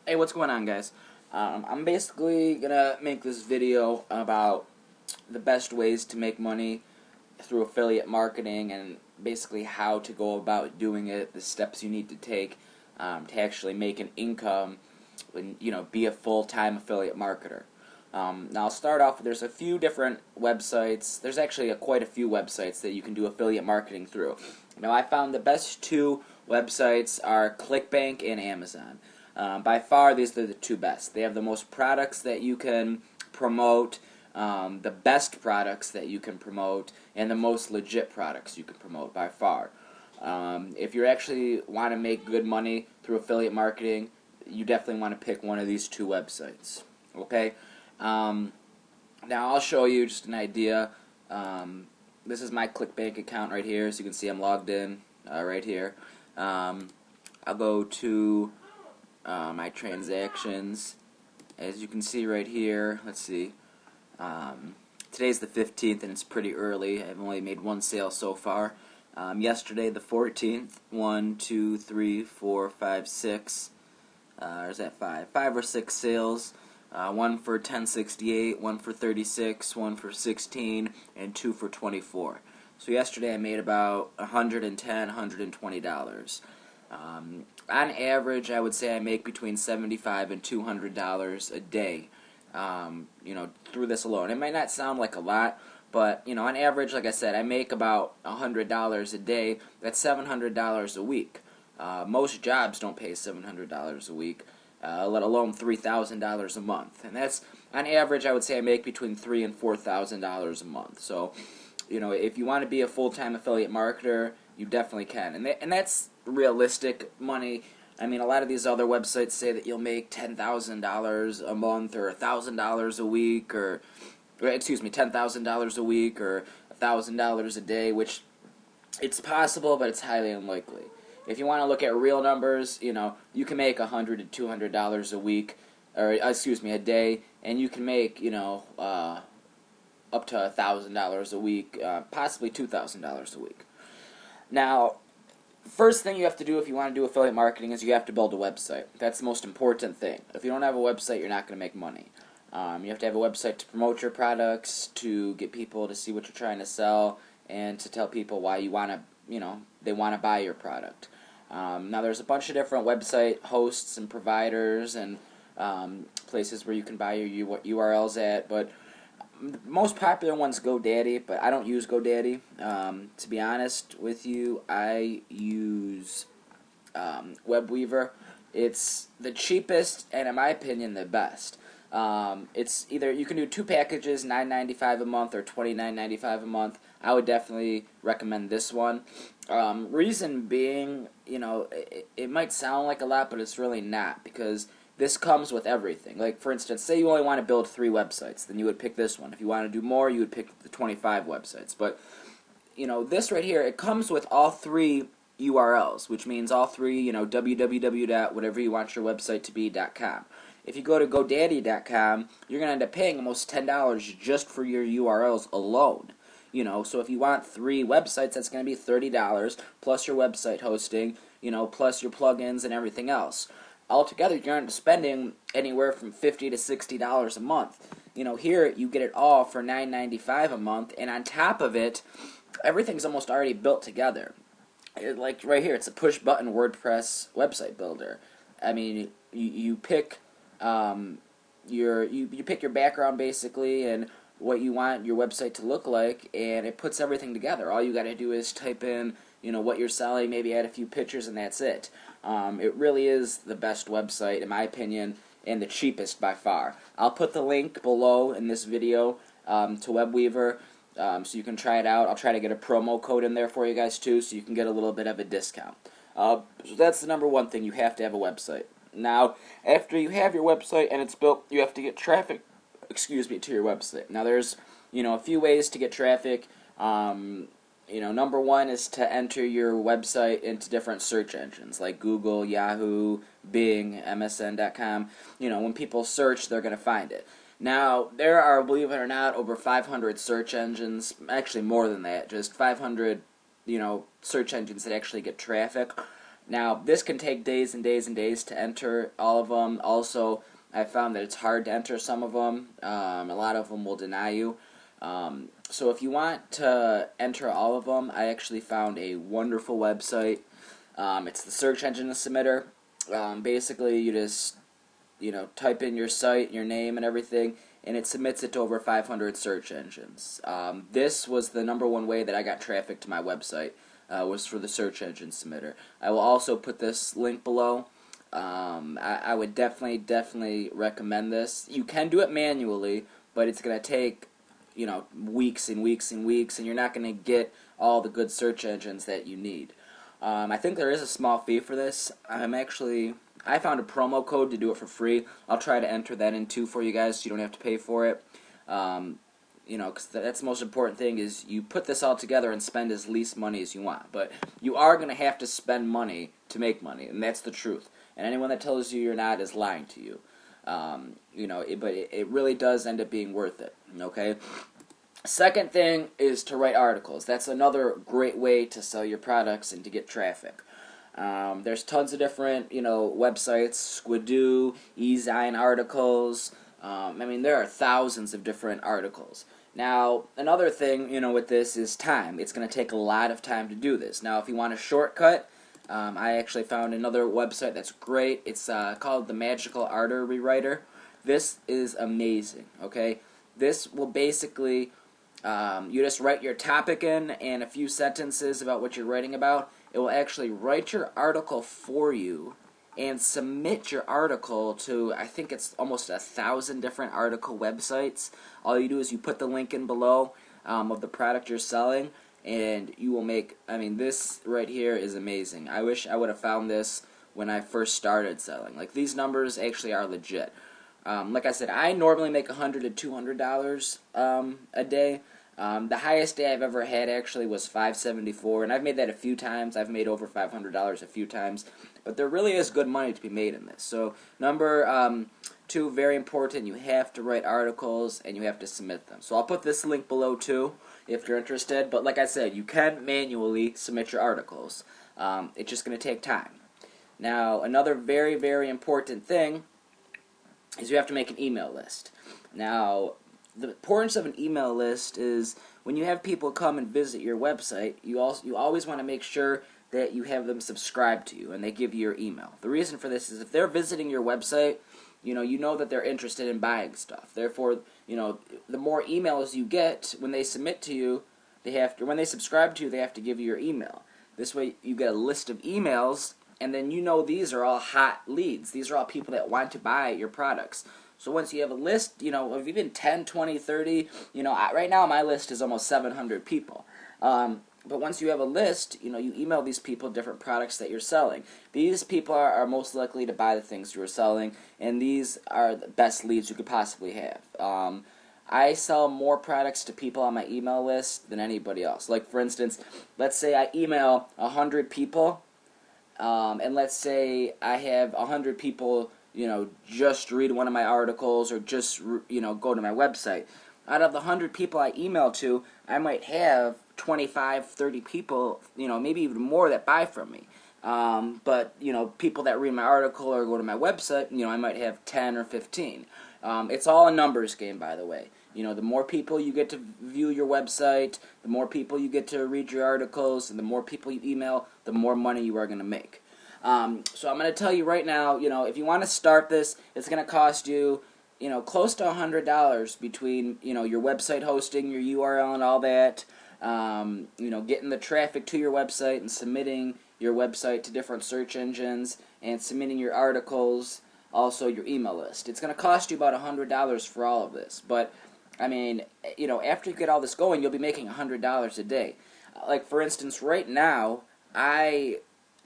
Hey, what's going on, guys? I'm basically gonna make this video about the best ways to make money through affiliate marketing and basically how to go about doing it, the steps you need to take to actually make an income and be a full-time affiliate marketer. Now I'll start off. There's a few different websites. There's actually quite a few websites that you can do affiliate marketing through. Now I found the best two websites are Clickbank and Amazon. By far, these are the two best. They have the most products that you can promote, the best products that you can promote, and the most legit products you can promote by far. If you actually want to make good money through affiliate marketing, you definitely want to pick one of these two websites. Okay? Now I'll show you just an idea. This is my Clickbank account right here, so you can see I'm logged in right here. I'll go to my transactions. As you can see right here, let's see. Today's the 15th and it's pretty early. I've only made one sale so far. Yesterday, the 14th, 1, 2, 3, 4, 5, 6. There's that 5 or 6 sales. One for $10.68, one for $36, one for $16, and 2 for $24. So yesterday I made about $110, $120. On average, I would say I make between $75 and $200 a day, through this alone. It might not sound like a lot, but, on average, like I said, I make about $100 a day. That's $700 a week. Most jobs don't pay $700 a week, let alone $3,000 a month. And that's, on average, I would say I make between $3,000 and $4,000 a month. So, if you want to be a full-time affiliate marketer, you definitely can. And that's realistic money. I mean, a lot of these other websites say that you'll make $10,000 a month or $1,000 a week or $10,000 a week or $1,000 a day, which it's possible, but it's highly unlikely. If you want to look at real numbers, you can make $100 to $200 a week, or a day, and you can make, up to $1,000 a week, possibly $2,000 a week. Now, first thing you have to do if you want to do affiliate marketing is you have to build a website. That's the most important thing. If you don't have a website, you're not going to make money. You have to have a website to promote your products, to get people to see what you're trying to sell, and to tell people why you want to, they want to buy your product. Now, there's a bunch of different website hosts and providers and places where you can buy your URLs at, but the most popular one's GoDaddy, but I don't use GoDaddy. To be honest with you, I use Webweaver. It's the cheapest and, in my opinion, the best. It's either you can do two packages, $9.95 a month or $29.95 a month. I would definitely recommend this one. Reason being, it might sound like a lot, but it's really not, because this comes with everything. Like, for instance, say you only want to build 3 websites, then you would pick this one. If you want to do more, you would pick the 25 websites. But, this right here, it comes with all 3 URLs, which means all 3, www.whatever you want your website to be.com. If you go to GoDaddy.com, you're going to end up paying almost $10 just for your URLs alone. So if you want 3 websites, that's going to be $30, plus your website hosting, plus your plugins and everything else. Altogether, you're going to be spending anywhere from $50 to $60 a month. Here, you get it all for $9.95 a month, and on top of it, everything's almost already built together. Like right here, it's a push-button WordPress website builder. I mean, you pick you pick your background basically and what you want your website to look like, and it puts everything together. All you got to do is type in what you're selling, maybe add a few pictures, and that's it. It really is the best website in my opinion, and the cheapest by far. I'll put the link below in this video to Webweaver, so you can try it out. I'll try to get a promo code in there for you guys too, so you can get a little bit of a discount. So that's the number one thing. You have to have a website. Now, after you have your website and it's built, you have to get traffic, to your website. Now, there's, a few ways to get traffic. Number one is to enter your website into different search engines like Google, Yahoo, Bing, MSN.com. When people search, they're going to find it. Now, there are, believe it or not, over 500 search engines, actually more than that, just 500, search engines that actually get traffic. Now, this can take days and days and days to enter all of them. Also, I found that it's hard to enter some of them. A lot of them will deny you. So if you want to enter all of them, I actually found a wonderful website. It's the search engine submitter. Basically, you just type in your site, your name, and everything, and it submits it to over 500 search engines. This was the #1 way that I got traffic to my website, was for the search engine submitter. I will also put this link below. I would definitely recommend this. You can do it manually, but it's going to take weeks and weeks and weeks, and you're not going to get all the good search engines that you need. I think there is a small fee for this. I found a promo code to do it for free. I'll try to enter that in too for you guys, so you don't have to pay for it. Because that's the most important thing, is you put this all together and spend as least money as you want. But you are going to have to spend money to make money, and that's the truth. And anyone that tells you you're not is lying to you. But it really does end up being worth it. Okay. Second thing is to write articles. That's another great way to sell your products and to get traffic. There's tons of different, websites, Squidoo, eZine articles. There are thousands of different articles. Now, another thing, with this is time. It's going to take a lot of time to do this. Now, if you want a shortcut, I actually found another website that's great. It's called the Magical Artery Rewriter. This is amazing, okay? This will basically, you just write your topic in and a few sentences about what you're writing about. It will actually write your article for you and submit your article to, I think it's almost 1,000 different article websites. All you do is you put the link in below of the product you're selling, and you will make, this right here is amazing. I wish I would have found this when I first started selling. Like, these numbers actually are legit. Like I said, I normally make $100 to $200 a day. The highest day I've ever had actually was $574, and I've made that a few times. I've made over $500 a few times, but there really is good money to be made in this. So number 2, very important, you have to write articles and you have to submit them. So I'll put this link below too if you're interested, but like I said, you can manually submit your articles. It's just going to take time. Now, another very, very important thing is you have to make an email list. Now, the importance of an email list is when you have people come and visit your website, you always want to make sure that you have them subscribe to you and they give you your email. The reason for this is if they're visiting your website, you know that they're interested in buying stuff. Therefore, the more emails you get when they submit to you, when they subscribe to you, they have to give you your email. This way, you get a list of emails, and then these are all hot leads. These are all people that want to buy your products. So once you have a list, of even 10, 20, 30, right now my list is almost 700 people. But once you have a list, you email these people different products that you're selling. These people are most likely to buy the things you're selling, and these are the best leads you could possibly have. I sell more products to people on my email list than anybody else. Like, for instance, let's say I email 100 people, and let's say I have 100 people just read one of my articles or just, go to my website. Out of the 100 people I email to, I might have 25, 30 people, maybe even more that buy from me. But, people that read my article or go to my website, I might have 10 or 15. It's all a numbers game, by the way. The more people you get to view your website, the more people you get to read your articles, and the more people you email, the more money you are going to make. So I'm going to tell you right now, if you want to start this, it's going to cost you, close to $100 between, your website hosting, your URL and all that, getting the traffic to your website and submitting your website to different search engines and submitting your articles, also your email list. It's going to cost you about $100 for all of this. But, after you get all this going, you'll be making $100 a day. Like, for instance, right now, I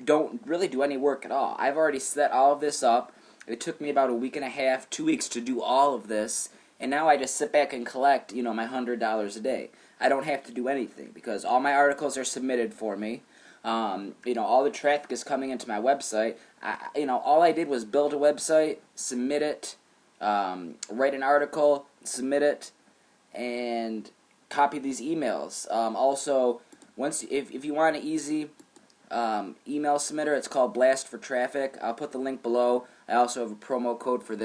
don't really do any work at all. I've already set all of this up. It took me about a week and a half, 2 weeks to do all of this, and now I just sit back and collect, my $100 a day. I don't have to do anything because all my articles are submitted for me. All the traffic is coming into my website. All I did was build a website, submit it, write an article, submit it, and copy these emails. Also, if you want it easy, email submitter. It's called Blast for Traffic. I'll put the link below. I also have a promo code for this.